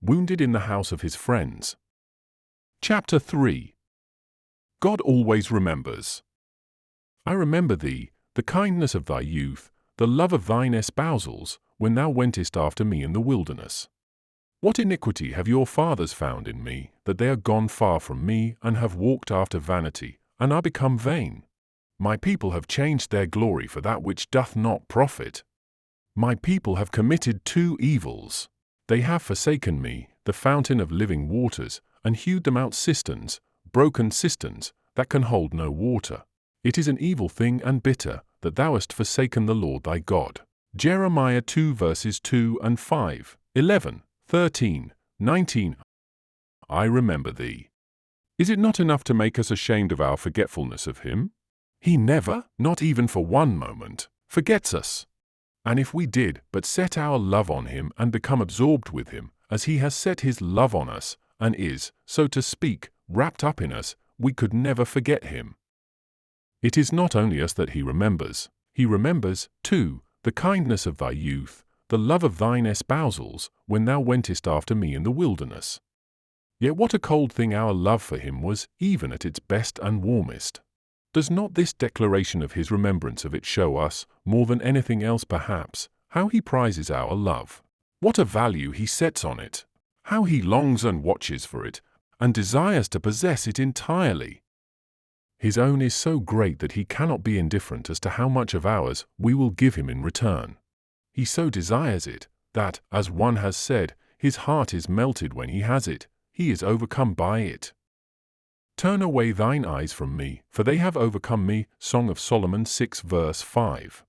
wounded in the house of his friends. Chapter 3. God always remembers. I remember thee, the kindness of thy youth, the love of thine espousals, when thou wentest after me in the wilderness. What iniquity have your fathers found in me, that they are gone far from me, and have walked after vanity, and are become vain? My people have changed their glory for that which doth not profit. My people have committed two evils. They have forsaken me, the fountain of living waters, and hewed them out cisterns, broken cisterns, that can hold no water. It is an evil thing and bitter, that thou hast forsaken the Lord thy God. Jeremiah 2 verses 2 and 5, 11, 13, 19. I remember thee. Is it not enough to make us ashamed of our forgetfulness of him? He never, not even for one moment, forgets us. And if we did but set our love on him and become absorbed with him, as he has set his love on us, and is, so to speak, wrapped up in us, we could never forget him. It is not only us that he remembers, too, the kindness of thy youth, the love of thine espousals, when thou wentest after me in the wilderness. Yet what a cold thing our love for him was, even at its best and warmest. Does not this declaration of his remembrance of it show us, more than anything else perhaps, how he prizes our love? What a value he sets on it! How he longs and watches for it, and desires to possess it entirely! His own is so great that he cannot be indifferent as to how much of ours we will give him in return. He so desires it, that, as one has said, his heart is melted when he has it, he is overcome by it. Turn away thine eyes from me, for they have overcome me. Song of Solomon 6 verse 5.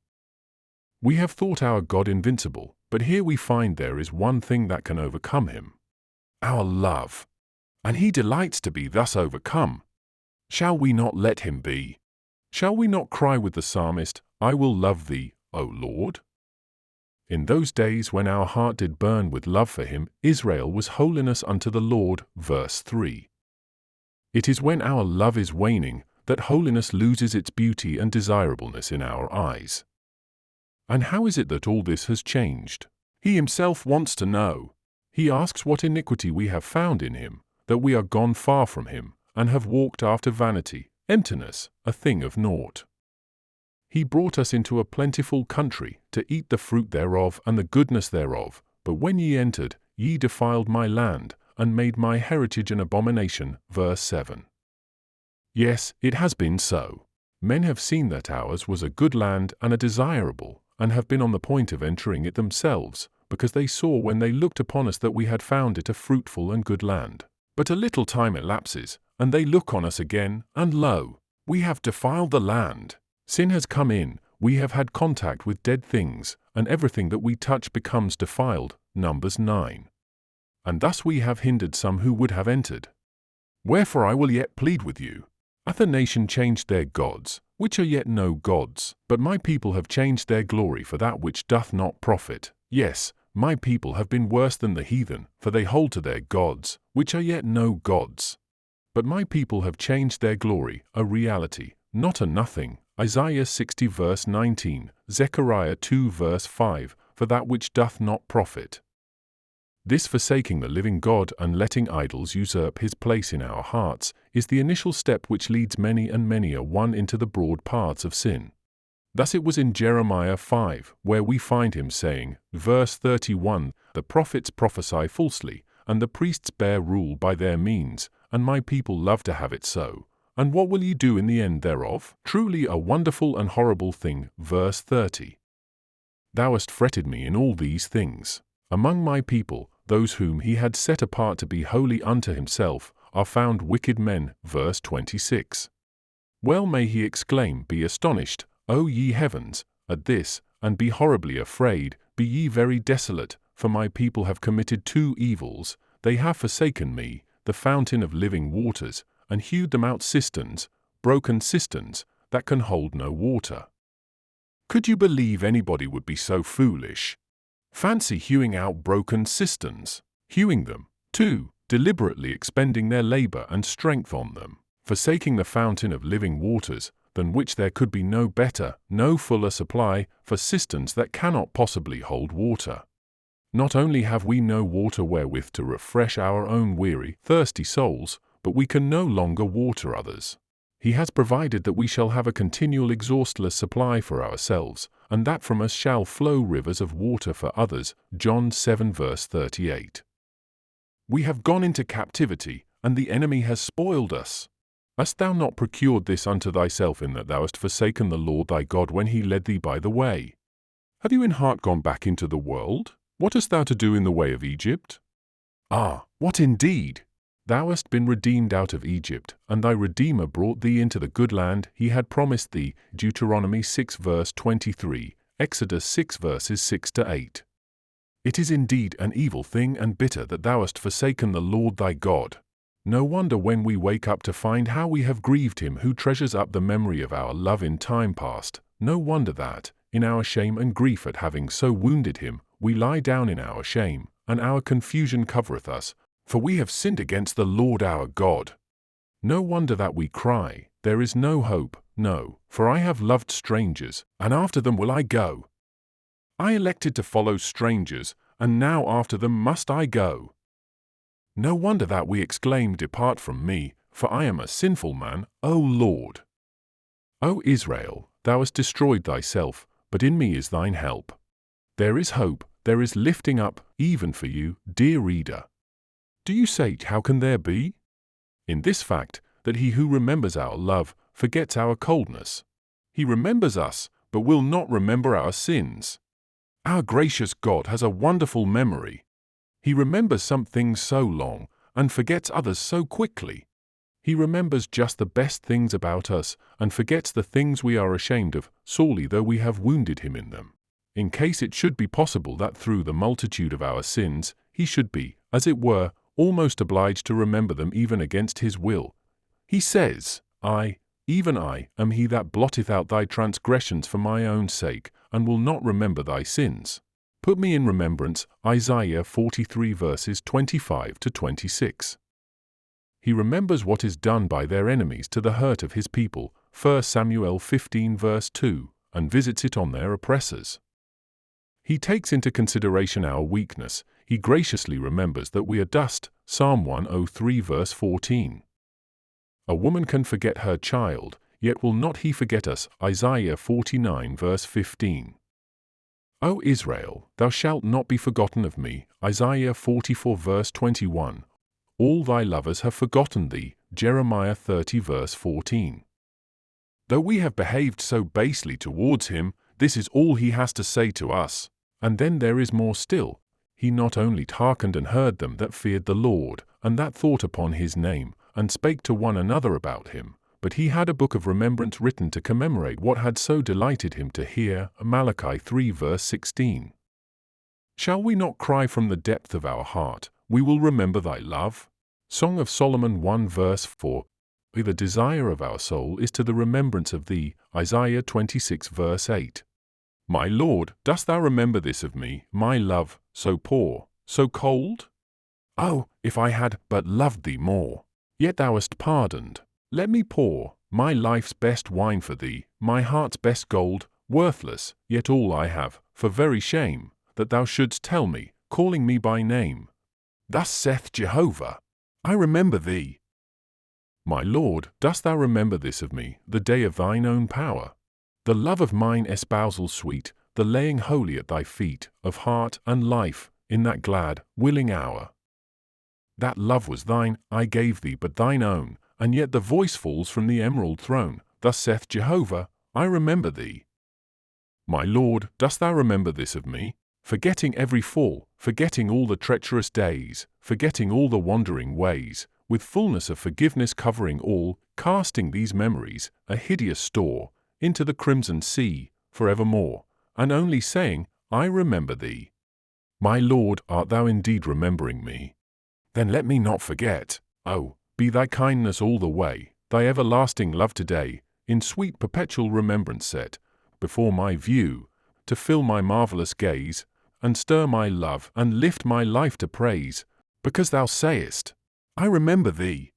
We have thought our God invincible, but here we find there is one thing that can overcome him: our love. And he delights to be thus overcome. Shall we not let him be? Shall we not cry with the psalmist, I will love thee, O Lord? In those days when our heart did burn with love for him, Israel was holiness unto the Lord, verse 3. It is when our love is waning that holiness loses its beauty and desirableness in our eyes. And how is it that all this has changed? He himself wants to know. He asks what iniquity we have found in him, that we are gone far from him, and have walked after vanity, emptiness, a thing of naught. He brought us into a plentiful country, to eat the fruit thereof and the goodness thereof, but when ye entered, ye defiled my land, and made my heritage an abomination. Verse 7. Yes, it has been so. Men have seen that ours was a good land and a desirable, and have been on the point of entering it themselves, because they saw when they looked upon us that we had found it a fruitful and good land. But a little time elapses, and they look on us again, and lo, we have defiled the land. Sin has come in, we have had contact with dead things, and everything that we touch becomes defiled. Numbers 9. And thus we have hindered some who would have entered. Wherefore I will yet plead with you. Hath a nation changed their gods, which are yet no gods? But my people have changed their glory for that which doth not profit. Yes, my people have been worse than the heathen, for they hold to their gods, which are yet no gods. But my people have changed their glory, a reality, not a nothing. Isaiah 60 verse 19, Zechariah 2 verse 5, for that which doth not profit. This forsaking the living God and letting idols usurp his place in our hearts is the initial step which leads many and many a one into the broad paths of sin. Thus it was in Jeremiah 5, where we find him saying, verse 31, the prophets prophesy falsely, and the priests bear rule by their means, and my people love to have it so. And what will ye do in the end thereof? Truly a wonderful and horrible thing. Verse 30. Thou hast fretted me in all these things. Among my people, those whom he had set apart to be holy unto himself, are found wicked men. Verse 26. Well may he exclaim, be astonished, O ye heavens, at this, and be horribly afraid, be ye very desolate, for my people have committed two evils, they have forsaken me, the fountain of living waters, and hewed them out cisterns, broken cisterns, that can hold no water. Could you believe anybody would be so foolish? Fancy hewing out broken cisterns, hewing them, too, deliberately expending their labor and strength on them, forsaking the fountain of living waters, than which there could be no better, no fuller supply, for cisterns that cannot possibly hold water. Not only have we no water wherewith to refresh our own weary, thirsty souls, but we can no longer water others. He has provided that we shall have a continual exhaustless supply for ourselves, and that from us shall flow rivers of water for others. John 7 verse 38. We have gone into captivity, and the enemy has spoiled us. Hast thou not procured this unto thyself, in that thou hast forsaken the Lord thy God when he led thee by the way? Have you in heart gone back into the world? What hast thou to do in the way of Egypt? Ah, what indeed? Thou hast been redeemed out of Egypt, and thy Redeemer brought thee into the good land he had promised thee. Deuteronomy 6 verse 23, Exodus 6 verses 6 to 8. It is indeed an evil thing and bitter that thou hast forsaken the Lord thy God. No wonder when we wake up to find how we have grieved him who treasures up the memory of our love in time past. No wonder that, in our shame and grief at having so wounded him, we lie down in our shame, and our confusion covereth us, for we have sinned against the Lord our God. No wonder that we cry, there is no hope, no, for I have loved strangers, and after them will I go. I elected to follow strangers, and now after them must I go. No wonder that we exclaim, depart from me, for I am a sinful man, O Lord. O Israel, thou hast destroyed thyself, but in me is thine help. There is hope, there is lifting up, even for you, dear reader. Do you say, how can there be? In this fact, that he who remembers our love forgets our coldness. He remembers us, but will not remember our sins. Our gracious God has a wonderful memory. He remembers some things so long, and forgets others so quickly. He remembers just the best things about us, and forgets the things we are ashamed of, sorely though we have wounded him in them. In case it should be possible that through the multitude of our sins, he should be, as it were, almost obliged to remember them even against his will. He says, I, even I, am he that blotteth out thy transgressions for my own sake, and will not remember thy sins. Put me in remembrance, Isaiah 43 verses 25 to 26. He remembers what is done by their enemies to the hurt of his people, 1 Samuel 15 verse 2, and visits it on their oppressors. He takes into consideration our weakness. He graciously remembers that we are dust, Psalm 103 verse 14. A woman can forget her child, yet will not he forget us, Isaiah 49 verse 15. O Israel, thou shalt not be forgotten of me, Isaiah 44 verse 21. All thy lovers have forgotten thee, Jeremiah 30 verse 14. Though we have behaved so basely towards him, this is all he has to say to us. And then there is more still. He not only hearkened and heard them that feared the Lord, and that thought upon his name, and spake to one another about him, but he had a book of remembrance written to commemorate what had so delighted him to hear, Malachi 3 verse 16. Shall we not cry from the depth of our heart, we will remember thy love? Song of Solomon 1 verse 4. The desire of our soul is to the remembrance of thee, Isaiah 26 verse 8. My Lord, dost thou remember this of me, my love, so poor, so cold? Oh, if I had but loved thee more! Yet thou hast pardoned. Let me pour my life's best wine for thee, my heart's best gold, worthless, yet all I have, for very shame, that thou shouldst tell me, calling me by name. Thus saith Jehovah, I remember thee. My Lord, dost thou remember this of me, the day of thine own power? The love of mine espousal sweet, the laying wholly at thy feet, of heart and life, in that glad, willing hour. That love was thine, I gave thee but thine own, and yet the voice falls from the emerald throne, thus saith Jehovah, I remember thee. My Lord, dost thou remember this of me? Forgetting every fall, forgetting all the treacherous days, forgetting all the wandering ways, with fullness of forgiveness covering all, casting these memories, a hideous store, into the crimson sea, forevermore, and only saying, I remember thee. My Lord, art thou indeed remembering me? Then let me not forget. Oh, be thy kindness all the way, thy everlasting love today, in sweet perpetual remembrance set, before my view, to fill my marvelous gaze, and stir my love, and lift my life to praise, because thou sayest, I remember thee.